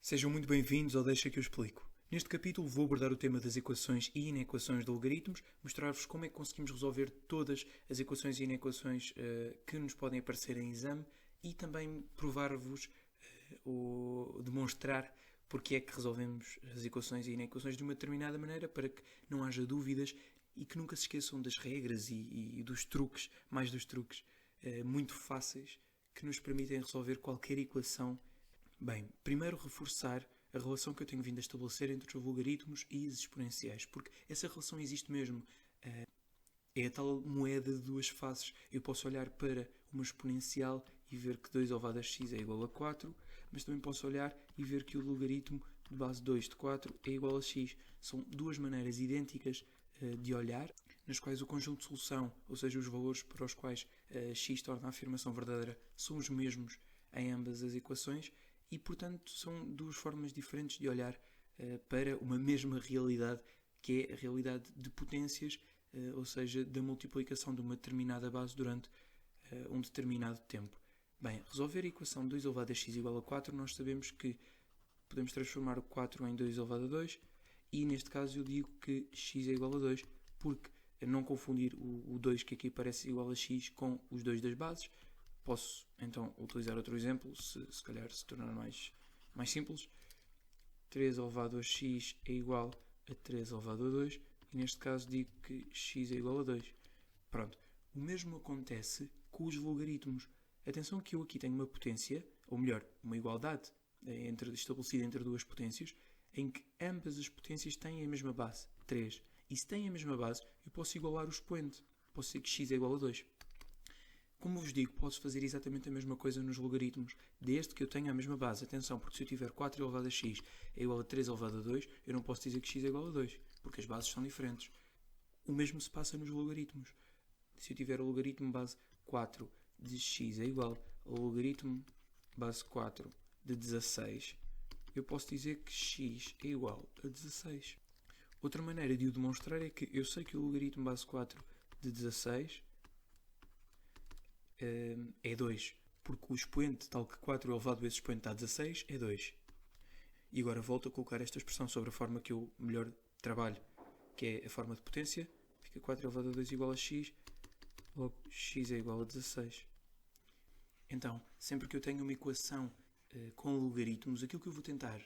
Sejam muito bem-vindos ao Deixa que eu explico. Neste capítulo vou abordar o tema das equações e inequações de logaritmos, mostrar-vos como é que conseguimos resolver todas as equações e inequações que nos podem aparecer em exame e também provar-vos ou demonstrar porque é que resolvemos as equações e inequações de uma determinada maneira para que não haja dúvidas e que nunca se esqueçam das regras e dos truques, mais dos truques, muito fáceis que nos permitem resolver qualquer equação. Bem, primeiro reforçar a relação que eu tenho vindo a estabelecer entre os logaritmos e as exponenciais, porque essa relação existe mesmo. É a tal moeda de duas faces. Eu posso olhar para uma exponencial e ver que 2 elevado a x é igual a 4, mas também posso olhar e ver que o logaritmo de base 2 de 4 é igual a x. São duas maneiras idênticas de olhar, nas quais o conjunto de solução, ou seja, os valores para os quais x torna a afirmação verdadeira, são os mesmos em ambas as equações e, portanto, são duas formas diferentes de olhar para uma mesma realidade, que é a realidade de potências, ou seja, da multiplicação de uma determinada base durante um determinado tempo. Bem, resolver a equação 2 elevado a x igual a 4, nós sabemos que podemos transformar o 4 em 2 elevado a 2 e, neste caso, eu digo que x é igual a 2, porque não confundir o 2 que aqui aparece igual a x com os 2 das bases. Posso então utilizar outro exemplo, se calhar se tornar mais simples. 3 elevado a x é igual a 3 elevado a 2 e neste caso digo que x é igual a 2. Pronto, o mesmo acontece com os logaritmos. Atenção que eu aqui tenho uma potência, ou melhor, uma igualdade estabelecida entre duas potências, em que ambas as potências têm a mesma base, 3. E se têm a mesma base, eu posso igualar o expoente. Posso dizer que x é igual a 2. Como vos digo, posso fazer exatamente a mesma coisa nos logaritmos, desde que eu tenha a mesma base. Atenção, porque se eu tiver 4 elevado a x é igual a 3 elevado a 2, eu não posso dizer que x é igual a 2, porque as bases são diferentes. O mesmo se passa nos logaritmos. Se eu tiver o logaritmo base 4 de x é igual ao logaritmo base 4 de 16, eu posso dizer que x é igual a 16. Outra maneira de o demonstrar é que eu sei que o logaritmo base 4 de 16 é 2, porque o expoente, tal que 4 elevado a esse expoente dá 16, é 2. E agora volto a colocar esta expressão sobre a forma que eu melhor trabalho, que é a forma de potência. Fica 4 elevado a 2 igual a x, logo x é igual a 16. Então, sempre que eu tenho uma equação com logaritmos, aquilo que eu vou tentar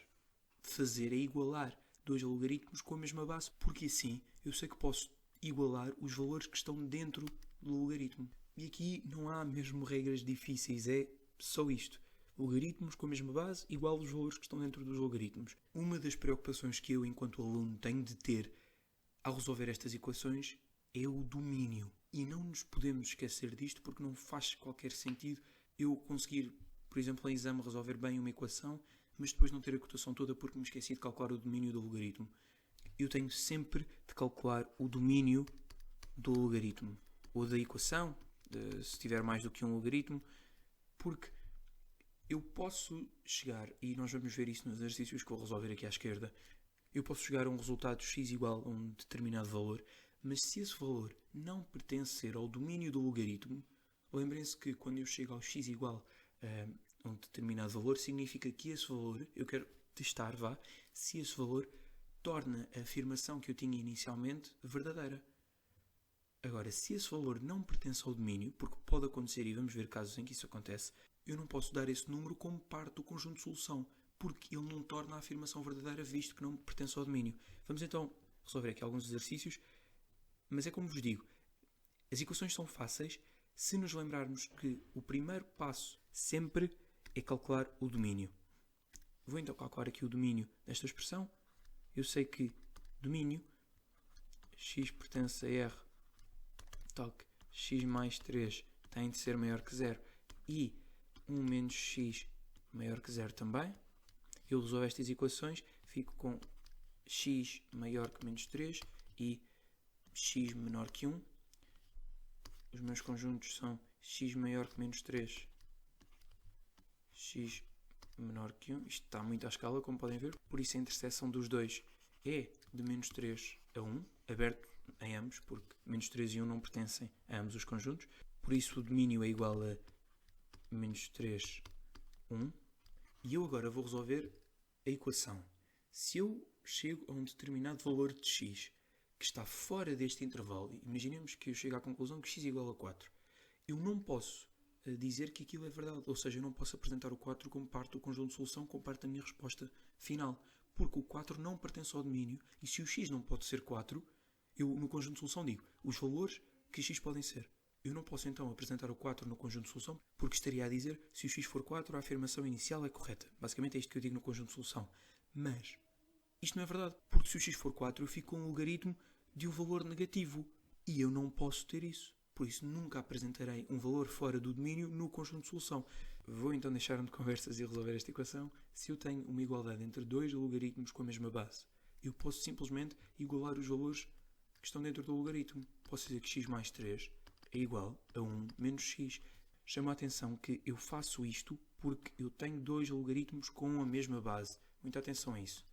fazer é igualar dois logaritmos com a mesma base, porque assim eu sei que posso igualar os valores que estão dentro do logaritmo. E aqui não há mesmo regras difíceis, é só isto. Logaritmos com a mesma base igual os valores que estão dentro dos logaritmos. Uma das preocupações que eu, enquanto aluno, tenho de ter ao resolver estas equações é o domínio. E não nos podemos esquecer disto porque não faz qualquer sentido eu conseguir, por exemplo, em exame resolver bem uma equação, mas depois não ter a cotação toda porque me esqueci de calcular o domínio do logaritmo. Eu tenho sempre de calcular o domínio do logaritmo ou da equação, se tiver mais do que um logaritmo, porque eu posso chegar, e nós vamos ver isso nos exercícios que vou resolver aqui à esquerda, eu posso chegar a um resultado x igual a um determinado valor, mas se esse valor não pertencer ao domínio do logaritmo, lembrem-se que quando eu chego ao x igual a um determinado valor, significa que esse valor, eu quero testar, se esse valor torna a afirmação que eu tinha inicialmente verdadeira. Agora, se esse valor não pertence ao domínio, porque pode acontecer, e vamos ver casos em que isso acontece, eu não posso dar esse número como parte do conjunto de solução, porque ele não torna a afirmação verdadeira, visto que não pertence ao domínio. Vamos então resolver aqui alguns exercícios, mas é como vos digo, as equações são fáceis se nos lembrarmos que o primeiro passo sempre é calcular o domínio. Vou então calcular aqui o domínio desta expressão. Eu sei que domínio, x pertence a R, tal que x mais 3 tem de ser maior que 0 e 1 menos x maior que 0 também. Eu resolvo estas equações, fico com x maior que menos 3 e x menor que 1. Os meus conjuntos são x maior que menos 3, x menor que 1. Isto está muito à escala, como podem ver. Por isso a interseção dos dois é de menos 3 a 1, aberto em ambos, porque menos 3 e 1 não pertencem a ambos os conjuntos. Por isso o domínio é igual a menos 3, 1. E eu agora vou resolver a equação. Se eu chego a um determinado valor de x que está fora deste intervalo, imaginemos que eu chego à conclusão que x é igual a 4, eu não posso dizer que aquilo é verdade, ou seja, eu não posso apresentar o 4 como parte do conjunto de solução, como parte da minha resposta final, porque o 4 não pertence ao domínio, e se o x não pode ser 4, eu no conjunto de solução digo os valores que x podem ser. Eu não posso então apresentar o 4 no conjunto de solução, porque estaria a dizer se o x for 4, a afirmação inicial é correta. Basicamente é isto que eu digo no conjunto de solução. Mas isto não é verdade, porque se o x for 4, eu fico com um logaritmo de um valor negativo, e eu não posso ter isso. Por isso, nunca apresentarei um valor fora do domínio no conjunto de solução. Vou então deixar-me de conversas e resolver esta equação. Se eu tenho uma igualdade entre dois logaritmos com a mesma base, eu posso simplesmente igualar os valores que estão dentro do logaritmo. Posso dizer que x mais 3 é igual a 1 menos x. Chama a atenção que eu faço isto porque eu tenho dois logaritmos com a mesma base. Muita atenção a isso.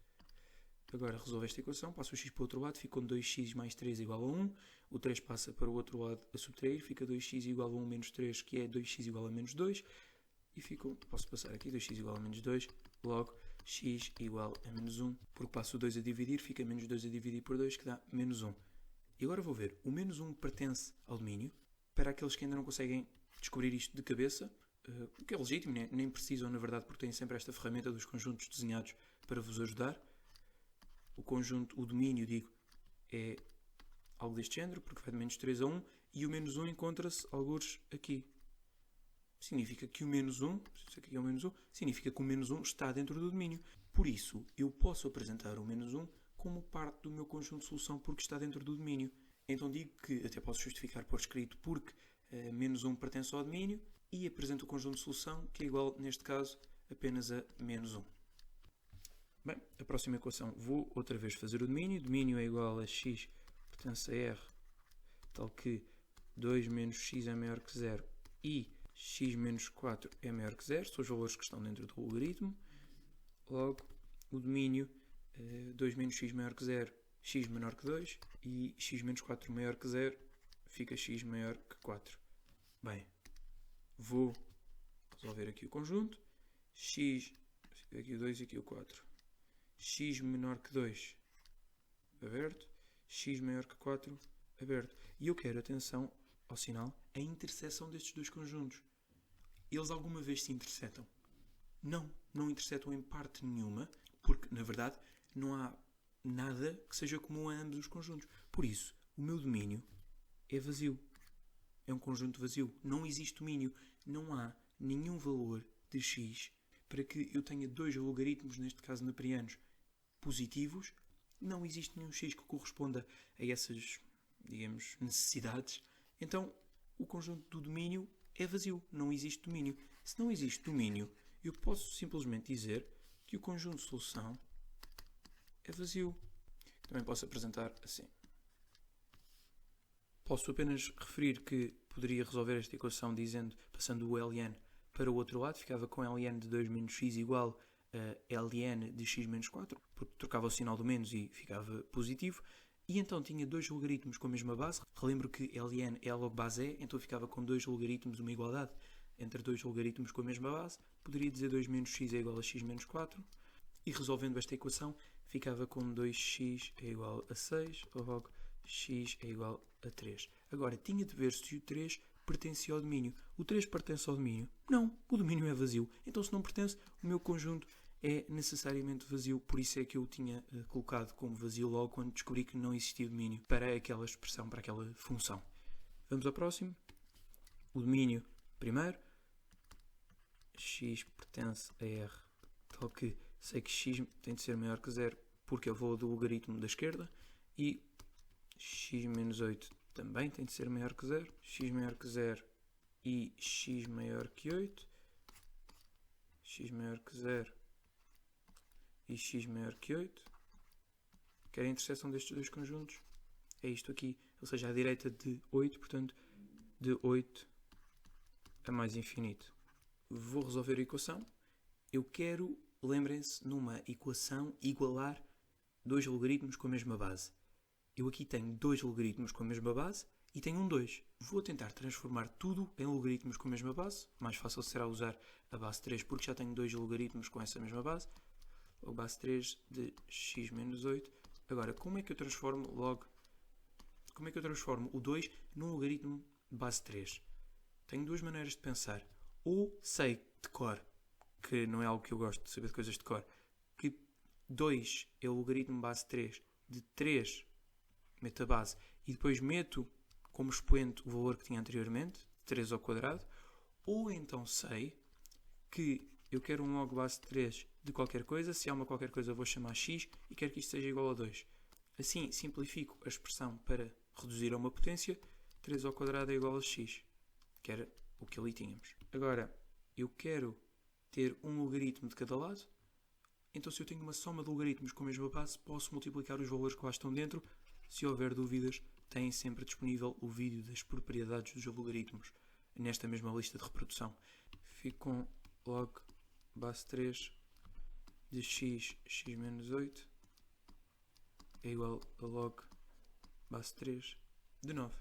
Agora resolvo esta equação, passo o x para o outro lado, fica com 2x mais 3 igual a 1. O 3 passa para o outro lado a subtrair, fica 2x igual a 1 menos 3, que é 2x igual a menos 2. E posso passar aqui, 2x igual a menos 2, logo x igual a menos 1. Porque passo o 2 a dividir, fica menos 2 a dividir por 2, que dá menos 1. E agora vou ver, o menos 1 pertence ao domínio. Para aqueles que ainda não conseguem descobrir isto de cabeça, o que é legítimo, nem precisam na verdade, porque têm sempre esta ferramenta dos conjuntos desenhados para vos ajudar. O conjunto, o domínio, digo, é algo deste género, porque vai de menos 3 a 1, e o menos 1 encontra-se algures aqui. Significa que o menos 1, se aqui é o menos 1, significa que o menos 1 está dentro do domínio. Por isso, eu posso apresentar o menos 1 como parte do meu conjunto de solução, porque está dentro do domínio. Então digo que, até posso justificar por escrito, porque menos 1 pertence ao domínio, e apresento o conjunto de solução, que é igual, neste caso, apenas a menos 1. Bem, a próxima equação, vou outra vez fazer o domínio. O domínio é igual a x pertence a r, tal que 2 menos x é maior que 0 e x menos 4 é maior que 0. São os valores que estão dentro do logaritmo. Logo, o domínio 2 menos x maior que 0, x menor que 2, e x menos 4 maior que 0, fica x maior que 4. Bem, vou resolver aqui o conjunto. X, aqui o 2 e aqui o 4. X menor que 2, aberto. X maior que 4, aberto. E eu quero, atenção ao sinal, a interseção destes dois conjuntos. Eles alguma vez se intersetam? Não intersetam em parte nenhuma, porque, na verdade, não há nada que seja comum a ambos os conjuntos. Por isso, o meu domínio é vazio. É um conjunto vazio. Não existe domínio. Não há nenhum valor de x para que eu tenha dois logaritmos, neste caso neperianos, positivos. Não existe nenhum x que corresponda a essas, digamos, necessidades. Então, o conjunto do domínio é vazio. Não existe domínio. Se não existe domínio, eu posso simplesmente dizer que o conjunto de solução é vazio. Também posso apresentar assim. Posso apenas referir que poderia resolver esta equação passando o ln para o outro lado. Ficava com ln de 2 menos x igual a ln de x menos 4, porque trocava o sinal do menos e ficava positivo. E então tinha dois logaritmos com a mesma base. Relembro que ln é log base e, então ficava com dois logaritmos, uma igualdade entre dois logaritmos com a mesma base. Poderia dizer 2 menos x é igual a x menos 4. E resolvendo esta equação, ficava com 2x é igual a 6, ou logo x é igual a 3. Agora, tinha de ver se o 3 pertencia ao domínio. O 3 pertence ao domínio? Não, o domínio é vazio. Então, se não pertence, o meu conjunto é necessariamente vazio. Por isso é que eu tinha colocado como vazio logo quando descobri que não existia domínio para aquela expressão, para aquela função. Vamos ao próximo. O domínio, primeiro. X pertence a R, tal que sei que x tem de ser maior que 0 porque eu vou do logaritmo da esquerda, e x menos 8 também tem de ser maior que 0, x maior que 0 e x maior que 8, x maior que 0 e x maior que 8. Quero a interseção destes dois conjuntos, é isto aqui, ou seja, à direita de 8, portanto, de 8 a mais infinito. Vou resolver a equação. Eu quero, lembrem-se, numa equação igualar dois logaritmos com a mesma base. Eu aqui tenho dois logaritmos com a mesma base e tenho um 2. Vou tentar transformar tudo em logaritmos com a mesma base. Mais fácil será usar a base 3 porque já tenho dois logaritmos com essa mesma base. log base 3 de x menos 8. Agora, como é que eu transformo o 2 num logaritmo de base 3? Tenho duas maneiras de pensar. Ou sei de cor, que não é algo que eu gosto de saber de coisas de cor, que 2 é o logaritmo base 3 de 3, meto a base, e depois meto como expoente o valor que tinha anteriormente, 3 ao quadrado, ou então sei que eu quero um log base 3 de qualquer coisa, se há uma qualquer coisa vou chamar x e quero que isto seja igual a 2. Assim simplifico a expressão para reduzir a uma potência, 3 ao quadrado é igual a x, que era o que ali tínhamos. Agora, eu quero ter um logaritmo de cada lado, então se eu tenho uma soma de logaritmos com a mesma base, posso multiplicar os valores que lá estão dentro. Se houver dúvidas, têm sempre disponível o vídeo das propriedades dos logaritmos, nesta mesma lista de reprodução. Fico com log base 3 de x menos 8 é igual a log base 3 de 9.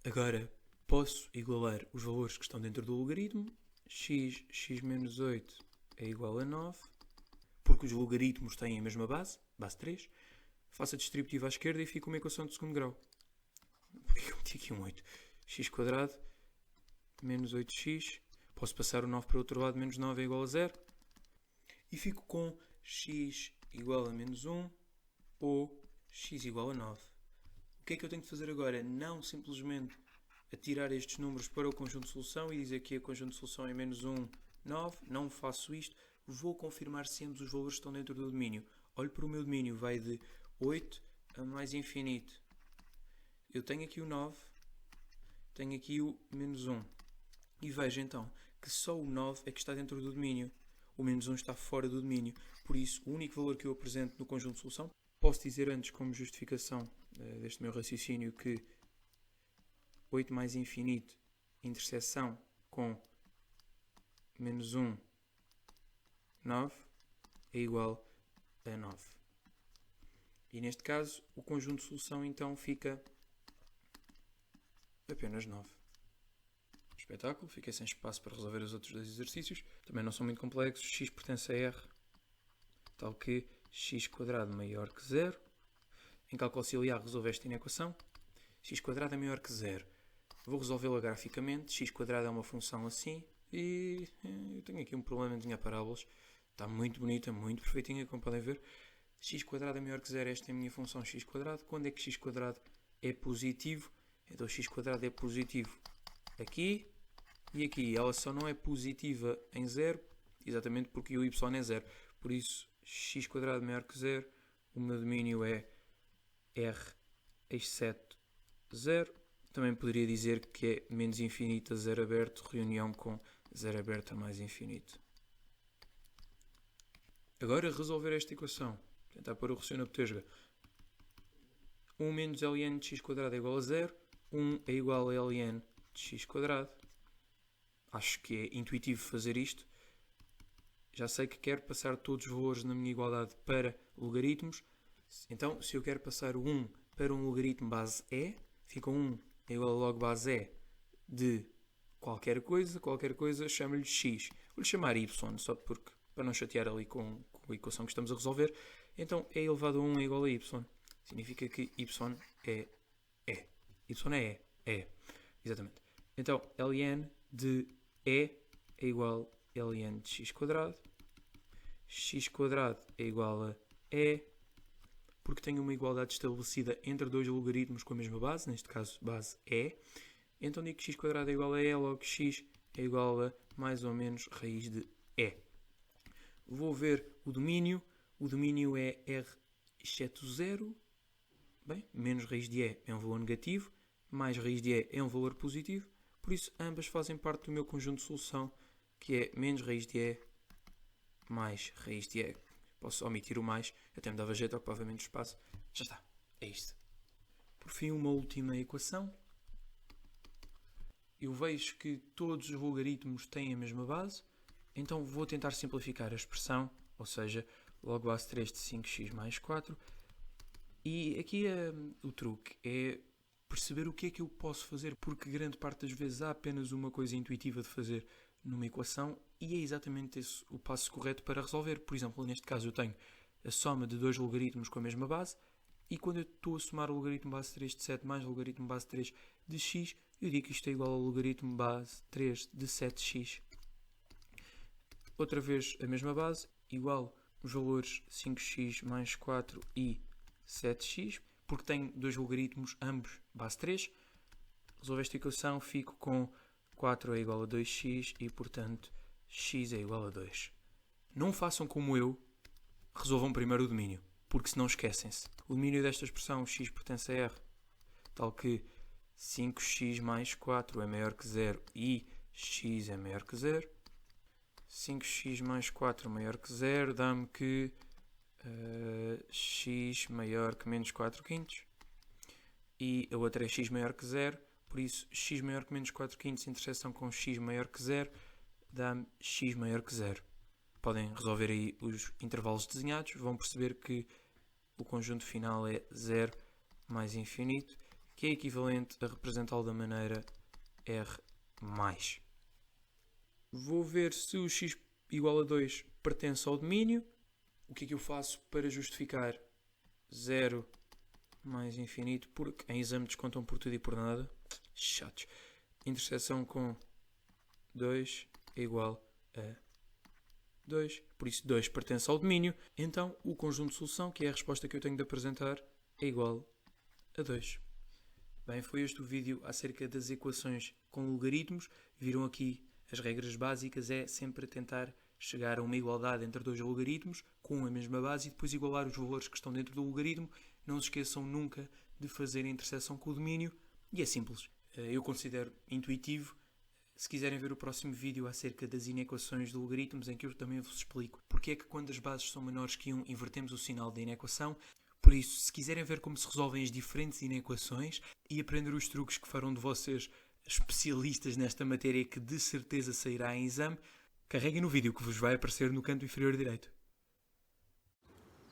Agora posso igualar os valores que estão dentro do logaritmo. X menos 8 é igual a 9, porque os logaritmos têm a mesma base, base 3. Faço a distributiva à esquerda e fico uma equação de segundo grau. Eu meti aqui um 8. X quadrado menos 8x. Posso passar o 9 para o outro lado, menos 9 é igual a 0. E fico com x igual a menos 1 ou x igual a 9. O que é que eu tenho de fazer agora? Não simplesmente atirar estes números para o conjunto de solução e dizer que o conjunto de solução é menos 1, 9. Não faço isto. Vou confirmar se ambos os valores estão dentro do domínio. Olho para o meu domínio, vai de 8 a mais infinito. Eu tenho aqui o 9, tenho aqui o menos 1. E vejo então que só o 9 é que está dentro do domínio. O menos 1 está fora do domínio. Por isso, o único valor que eu apresento no conjunto de solução, posso dizer antes como justificação deste meu raciocínio que 8 mais infinito, interseção com menos 1, 9, é igual a 9. E neste caso, o conjunto de solução então fica apenas 9. Espetáculo, fiquei sem espaço para resolver os outros dois exercícios. Também não são muito complexos. X pertence a R, tal que x quadrado maior que 0. Em cálculo auxiliar resolvo esta inequação. X quadrado é maior que 0. Vou resolvê-la graficamente. X quadrado é uma função assim. E eu tenho aqui um problema de parábolas. Está muito bonita, muito perfeitinha, como podem ver. X quadrado é maior que 0. Esta é a minha função x quadrado. Quando é que x quadrado é positivo? Então x quadrado é positivo aqui e aqui. Ela só não é positiva em 0, exatamente porque o y é 0. Por isso, x quadrado maior que 0, o meu domínio é R exceto 0. Também poderia dizer que é menos infinito a 0 aberto, reunião com 0 aberto a mais infinito. Agora, resolver esta equação. Tentar pôr o recio na potesga. 1 menos ln de x quadrado é igual a 0. 1 é igual a ln de x quadrado. Acho que é intuitivo fazer isto. Já sei que quero passar todos os valores na minha igualdade para logaritmos. Então, se eu quero passar o 1 para um logaritmo base e, fica 1 é igual a log base e de qualquer coisa chamo-lhe x. Vou-lhe chamar y, só porque, para não chatear ali com a equação que estamos a resolver. Então, e elevado a 1 é igual a y. Significa que y é e. Y é e. Exatamente. Então, ln de e é igual a ln de x quadrado. X quadrado é igual a e, porque tenho uma igualdade estabelecida entre dois logaritmos com a mesma base, neste caso base e. Então digo que x quadrado é igual a e, logo x é igual a mais ou menos raiz de e. Vou ver o domínio. O domínio é r exceto 0. Bem, menos raiz de e é um valor negativo, mais raiz de e é um valor positivo. Por isso, ambas fazem parte do meu conjunto de solução, que é menos raiz de e mais raiz de e. Posso omitir o mais, até me dava jeito, ocupava menos espaço. Já está, é isto. Por fim, uma última equação. Eu vejo que todos os logaritmos têm a mesma base, então vou tentar simplificar a expressão, ou seja, log base 3 de 5x mais 4. E aqui o truque é perceber o que é que eu posso fazer, porque grande parte das vezes há apenas uma coisa intuitiva de fazer numa equação e é exatamente esse o passo correto para resolver. Por exemplo, neste caso eu tenho a soma de dois logaritmos com a mesma base e quando eu estou a somar o logaritmo base 3 de 7 mais o logaritmo base 3 de x, eu digo que isto é igual ao logaritmo base 3 de 7x. Outra vez a mesma base, igual os valores 5x mais 4 e 7x, porque tenho dois logaritmos, ambos base 3. Resolvo esta equação, fico com 4 é igual a 2x e, portanto, x é igual a 2. Não façam como eu, resolvam primeiro o domínio, porque senão esquecem-se. O domínio desta expressão, x pertence a r, tal que 5x mais 4 é maior que 0 e x é maior que 0. 5x mais 4 maior que 0 dá-me que x maior que menos 4 quintos. E a outra é x maior que 0. Por isso, x maior que menos 4 quintos, interseção com x maior que 0, dá-me x maior que 0. Podem resolver aí os intervalos desenhados. Vão perceber que o conjunto final é 0 mais infinito, que é equivalente a representá-lo da maneira r mais. Vou ver se o x igual a 2 pertence ao domínio. O que é que eu faço para justificar 0 mais infinito? Porque em exame descontam por tudo e por nada. Chatos. Interseção com 2 é igual a 2. Por isso 2 pertence ao domínio. Então o conjunto de solução, que é a resposta que eu tenho de apresentar, é igual a 2. Bem, foi este o vídeo acerca das equações com logaritmos. Viram aqui as regras básicas, é sempre tentar chegar a uma igualdade entre dois logaritmos com a mesma base e depois igualar os valores que estão dentro do logaritmo. Não se esqueçam nunca de fazer a interseção com o domínio e é simples. Eu considero intuitivo. Se quiserem ver o próximo vídeo acerca das inequações de logaritmos, em que eu também vos explico porque é que quando as bases são menores que 1 invertemos o sinal da inequação. Por isso, se quiserem ver como se resolvem as diferentes inequações e aprender os truques que farão de vocês especialistas nesta matéria que de certeza sairá em exame, carreguem no vídeo que vos vai aparecer no canto inferior direito.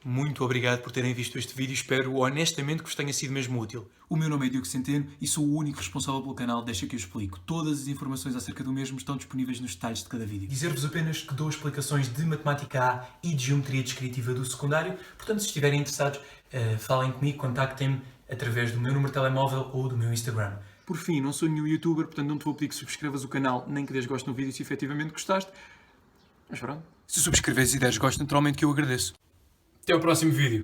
Muito obrigado por terem visto este vídeo, espero honestamente que vos tenha sido mesmo útil. O meu nome é Diogo Centeno e sou o único responsável pelo canal Deixa que eu explico. Todas as informações acerca do mesmo estão disponíveis nos detalhes de cada vídeo. Dizer-vos apenas que dou explicações de Matemática A e de Geometria Descritiva do secundário, portanto se estiverem interessados, falem comigo, contactem-me através do meu número de telemóvel ou do meu Instagram. Por fim, não sou nenhum youtuber, portanto não te vou pedir que subscrevas o canal nem que des gosto no vídeo se efetivamente gostaste. Mas pronto, se subscreves e des gosto, naturalmente que eu agradeço. Até ao próximo vídeo.